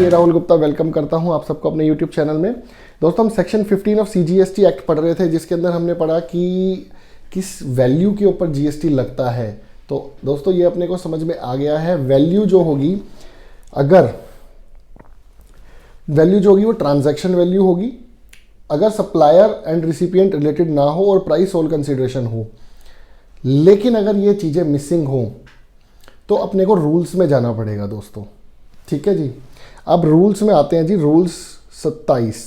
ये राहुल गुप्ता वेलकम करता हूं आप सबको अपने यूट्यूब चैनल में। दोस्तों हम सेक्शन 15 ऑफ सीजीएसटी एक्ट पढ़ रहे थे, जिसके अंदर हमने पढ़ा कि किस वैल्यू के ऊपर जीएसटी लगता है। तो दोस्तों ये अपने को समझ में आ गया है। वैल्यू जो होगी, अगर वैल्यू जो होगी वो ट्रांजैक्शन वैल्यू होगी, अगर सप्लायर एंड रिसिपिएंट रिलेटेड ना हो और प्राइस होल कंसिडरेशन हो। लेकिन अगर ये चीज़ें मिसिंग हो तो अपने को रूल्स में जाना पड़ेगा दोस्तों। ठीक है जी। अब रूल्स में आते हैं जी। रूल्स 27,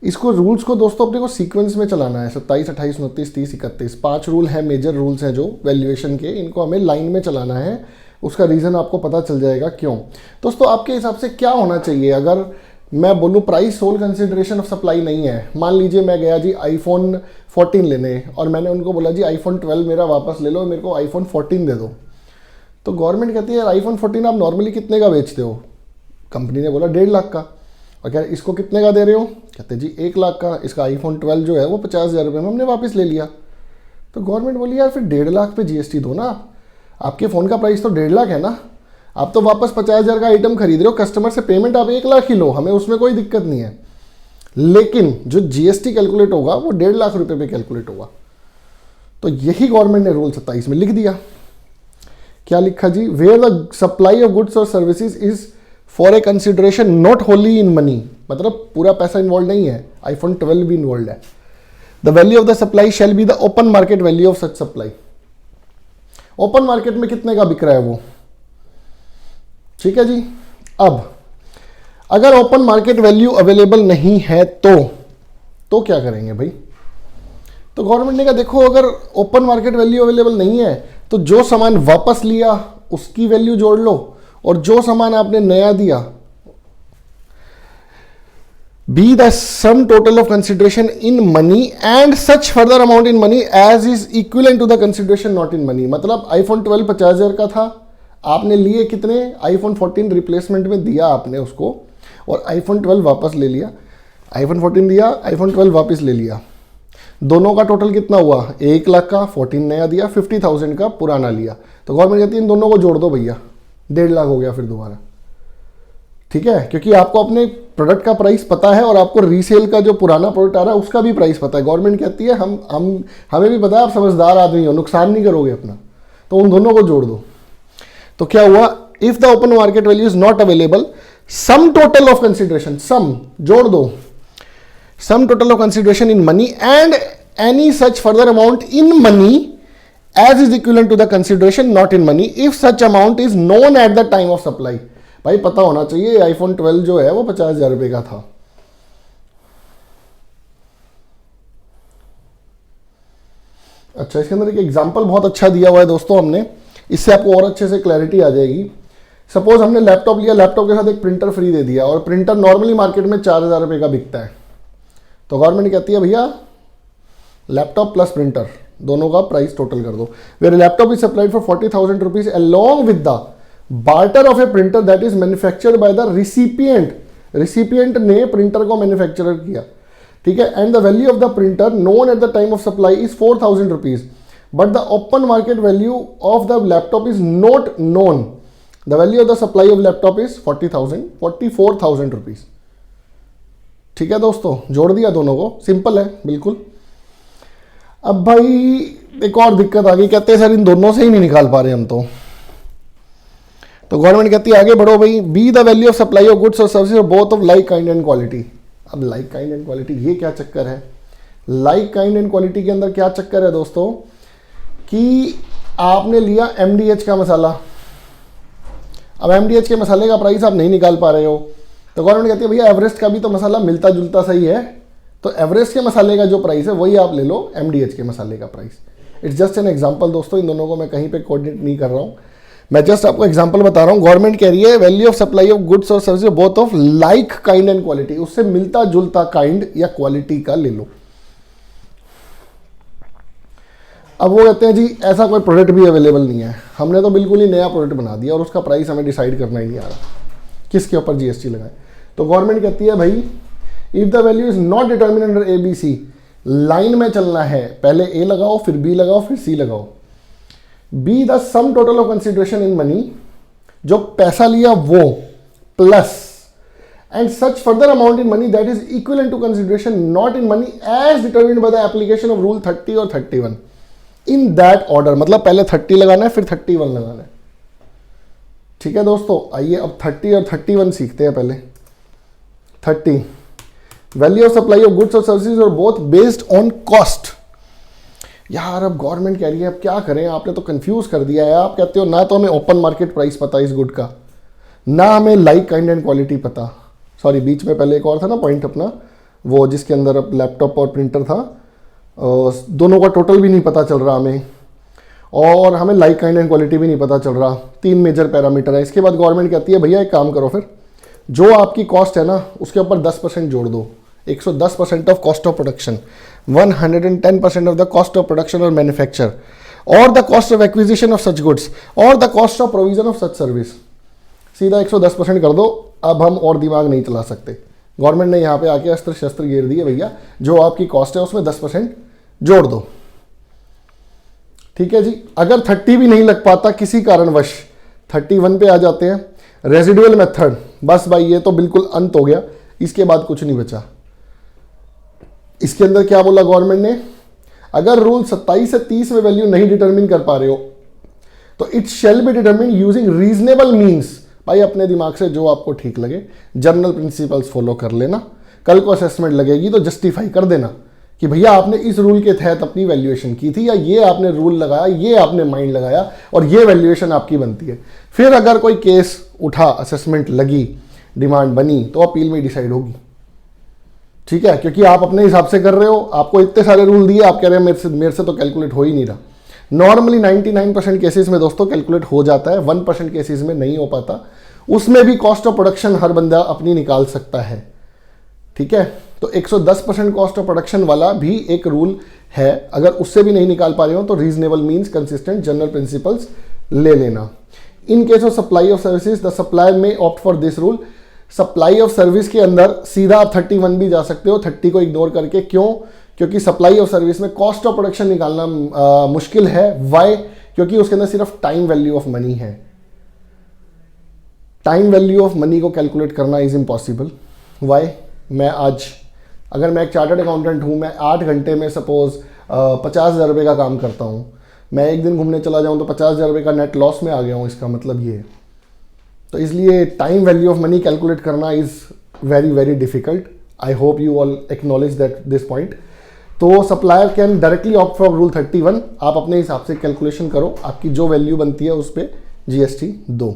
इसको रूल्स को दोस्तों अपने को सीक्वेंस में चलाना है। 27, 28, 29, 30, 31 5 रूल हैं, मेजर रूल्स हैं जो वैल्यूएशन के। इनको हमें लाइन में चलाना है। उसका रीज़न आपको पता चल जाएगा क्यों। दोस्तों आपके हिसाब से क्या होना चाहिए अगर मैं बोलूँ price whole consideration of supply नहीं है। मान लीजिए मैं गया जी आईफोन 14 लेने और मैंने उनको बोला जी आईफोन 12 मेरा वापस ले लो, मेरे को आईफोन 14 दे दो। तो गवर्नमेंट कहती है आईफोन 14 आप नॉर्मली कितने का बेचते हो? कंपनी ने बोला 1.5 लाख का। और कह रहे इसको कितने का दे रहे हो? कहते जी 1 लाख का। इसका आईफोन 12 जो है वो 50,000 रुपये में हमने वापस ले लिया। तो गवर्नमेंट बोली यार फिर 1.5 लाख पे जीएसटी दो ना। आपके फ़ोन का प्राइस तो 1.5 लाख है ना। आप तो वापस 50,000 का आइटम खरीद रहे हो, कस्टमर से पेमेंट आप 1 लाख ही लो, हमें उसमें कोई दिक्कत नहीं है। लेकिन जो जीएसटी कैलकुलेट होगा वो 1.5 लाख रुपये पे कैलकुलेट होगा। तो यही गवर्नमेंट ने रूल 27 में लिख दिया। क्या लिखा जी? Where the supply of goods और services is for a consideration not wholly in money, मतलब पूरा पैसा इन्वॉल्व नहीं है। आईफोन 12 भी इन्वॉल्व है। The value of the supply shall be the open market value of such supply. Open market में कितने का बिक रहा है वो। ठीक है जी। अब अगर ओपन मार्केट वैल्यू अवेलेबल नहीं है तो क्या करेंगे भाई? तो गवर्नमेंट ने कहा देखो अगर ओपन मार्केट वैल्यू अवेलेबल नहीं है तो जो सामान वापस लिया उसकी वैल्यू जोड़ लो और जो सामान आपने नया दिया, be the sum total of consideration in money and such further amount in money as is equivalent to the consideration not in money. मतलब आईफोन 12 50,000 का था, आपने लिए कितने? आईफोन 14 रिप्लेसमेंट में दिया आपने उसको और आईफोन 12 वापस ले लिया। आईफोन 14 दिया, आईफोन 12 वापस ले लिया। दोनों का टोटल कितना हुआ? 1 लाख का 14 नया दिया, 50,000 का पुराना लिया। तो गवर्नमेंट कहती है इन दोनों को जोड़ दो भैया, 1.5 लाख हो गया फिर दोबारा। ठीक है, क्योंकि आपको अपने प्रोडक्ट का प्राइस पता है और आपको रीसेल का जो पुराना प्रोडक्ट आ रहा है उसका भी प्राइस पता है। गवर्नमेंट कहती है हमें भी पता है आप समझदार आदमी हो, नुकसान नहीं करोगे अपना, तो उन दोनों को जोड़ दो। तो क्या हुआ? If the open market value is not available, sum total of consideration, sum जोड़ दो, sum total of consideration in money and any such further amount in money as is equivalent to the consideration not in money if such amount is known at the time of supply. भाई पता होना चाहिए iPhone 12 जो है वो 50,000 रुपये का था। अच्छा, इसके अंदर एक एग्जाम्पल बहुत अच्छा दिया हुआ है दोस्तों हमने, इससे आपको और अच्छे से क्लैरिटी आ जाएगी। सपोज हमने लैपटॉप लिया, लैपटॉप के साथ एक प्रिंटर फ्री दे दिया और प्रिंटर नॉर्मली मार्केट में 4,000 रुपये का बिकता है। तो गवर्नमेंट कहती है भैया लैपटॉप प्लस प्रिंटर दोनों का प्राइस टोटल कर दो। Where laptop is supplied for 40,000 rupees along with the barter of a printer that is manufactured by the recipient. Recipient ने प्रिंटर को मैन्युफैक्चर किया, ठीक है। And the value of the printer known at the time of supply is 4,000 rupees, but the open market value of the laptop is not known. The value of the supply of laptop is 44,000 rupees. ठीक है दोस्तों, जोड़ दिया दोनों को, simple है बिल्कुल। अब भाई एक और दिक्कत आ गई, कहते हैं सर इन दोनों से ही नहीं निकाल पा रहे हम तो गवर्नमेंट कहती है आगे बढ़ो भाई, be the value of supply of goods और services both of like kind and quality. अब लाइक काइंड एंड क्वालिटी ये क्या चक्कर है? लाइक काइंड एंड क्वालिटी के अंदर क्या चक्कर है दोस्तों कि आपने लिया एमडीएच का मसाला, अब एमडीएच के मसाले का प्राइस आप नहीं निकाल पा रहे हो, तो गवर्नमेंट कहती है भैया एवरेस्ट का भी तो मसाला मिलता जुलता सही है, तो एवरेस्ट के मसाले का जो प्राइस है वही आप ले लो एमडीएच के मसाले का price. It's just an example दोस्तों, इन दोनों को मैं कहीं पे कोऑर्डिनेट नहीं कर रहा हूँ, मैं जस्ट आपको एग्जांपल बता रहा हूँ। गवर्नमेंट कह रही है value of supply of goods और services both of like kind and quality, उससे मिलता जुलता काइंड या क्वालिटी का ले लो। अब वो कहते हैं जी ऐसा कोई प्रोडक्ट भी अवेलेबल नहीं है, हमने तो बिल्कुल ही नया प्रोडक्ट बना दिया और उसका प्राइस हमें डिसाइड करना ही नहीं आ रहा, किसके ऊपर जीएसटी लगाए। तो गवर्नमेंट कहती है भाई if the value is not determine under ABC, line में चलना है, पहले ए लगाओ फिर बी लगाओ फिर सी लगाओ। B the sum total of consideration in money, जो पैसा लिया वो, plus and such further amount in money that is equivalent to consideration not in money as determined by the application of rule 30 और 31 in that order। मतलब पहले 30 लगाना है फिर 31 लगाना है। ठीक है दोस्तों, आइए अब 30 और 31 सीखते हैं। पहले 30, value of supply of goods और सर्विसेज और बोथ बेस्ड ऑन कॉस्ट। यार अब गवर्नमेंट कह रही है, अब क्या करें, आपने तो कंफ्यूज कर दिया है। आप कहते हो ना तो हमें ओपन मार्केट प्राइस पता इस गुड का, ना हमें लाइक काइंड एंड क्वालिटी पता। सॉरी, बीच में पहले एक और था ना पॉइंट अपना, वो जिसके अंदर अब लैपटॉप और प्रिंटर था, दोनों का टोटल भी नहीं पता चल रहा हमें, और हमें लाइक काइंड एंड क्वालिटी भी नहीं पता चल रहा। 3 मेजर पैरामीटर है। इसके बाद गवर्नमेंट कहती है भैया एक काम करो, फिर जो आपकी कॉस्ट है ना उसके ऊपर 10% जोड़ दो। 110% of cost of production, 110% of the cost of production और मैन्युफैक्चर, और the cost of acquisition of such goods, और the cost of provision of such service. सीधा 110% कर दो। अब हम और दिमाग नहीं चला सकते। गवर्नमेंट ने यहाँ पे आके अस्त्र शस्त्र गिर दिए, भैया जो आपकी कॉस्ट है उसमें 10% जोड़ दो। ठीक है जी। अगर 30 भी नहीं लग पाता किसी कारणवश, 31 पे आ जाते हैं। रेजिडुअल मेथड, बस भाई ये तो बिल्कुल अंत हो गया, इसके बाद कुछ नहीं बचा। इसके अंदर क्या बोला गवर्नमेंट ने, अगर रूल 27 से 30 में वैल्यू नहीं डिटरमिन कर पा रहे हो तो it shall be determine using reasonable means. भाई अपने दिमाग से जो आपको ठीक लगे, जनरल प्रिंसिपल्स फॉलो कर लेना। कल को असेसमेंट लगेगी तो जस्टिफाई कर देना कि भैया आपने इस रूल के तहत अपनी वैल्यूएशन की थी, या ये आपने रूल लगाया, ये आपने माइंड लगाया और ये वैल्यूएशन आपकी बनती है। फिर अगर कोई केस उठा, असेसमेंट लगी, डिमांड बनी, तो अपील में डिसाइड होगी। ठीक है, क्योंकि आप अपने हिसाब से कर रहे हो, आपको इतने सारे रूल दिए, आप कह रहे हैं मेरे से तो कैलकुलेट हो ही नहीं रहा। नॉर्मली 99% केसेस में दोस्तों कैलकुलेट हो जाता है, 1% केसेस में नहीं हो पाता। उसमें भी कॉस्ट ऑफ प्रोडक्शन हर बंदा अपनी निकाल सकता है। ठीक है, तो 110% कॉस्ट ऑफ प्रोडक्शन वाला भी एक रूल है। अगर उससे भी नहीं निकाल पा रहे हो तो reasonable means, consistent, general principles ले लेना। In case of supply of services the supplier में opt for this rule. Supply of service के अंदर सीधा आप 31 भी जा सकते हो, 30 को इग्नोर करके। क्यों? क्योंकि सप्लाई ऑफ सर्विस में कॉस्ट ऑफ प्रोडक्शन निकालना मुश्किल है। वाई? क्योंकि उसके अंदर सिर्फ टाइम वैल्यू ऑफ मनी है। टाइम वैल्यू ऑफ मनी को कैलकुलेट करना इज इम्पॉसिबल। वाई? मैं आज, अगर मैं एक चार्टर्ड अकाउंटेंट हूँ, मैं 8 घंटे में सपोज 50,000 रुपये का काम करता हूँ, मैं एक दिन घूमने चला जाऊँ तो 50,000 रुपये का नेट लॉस में आ गया हूँ, इसका मतलब ये है। तो इसलिए time value of money calculate करना is very very difficult. I hope you all acknowledge that this point. तो supplier can directly opt for rule 31। आप अपने हिसाब से कैलकुलेशन करो, आपकी जो वैल्यू बनती है उस पर GST दो।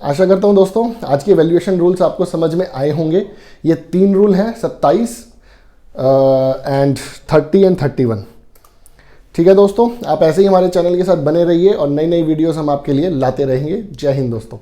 आशा करता हूं दोस्तों आज के वैल्यूएशन रूल्स आपको समझ में आए होंगे। ये 3 रूल हैं, 27 एंड 30 एंड 31। ठीक है दोस्तों, आप ऐसे ही हमारे चैनल के साथ बने रहिए और नई नई वीडियोस हम आपके लिए लाते रहेंगे। जय हिंद दोस्तों।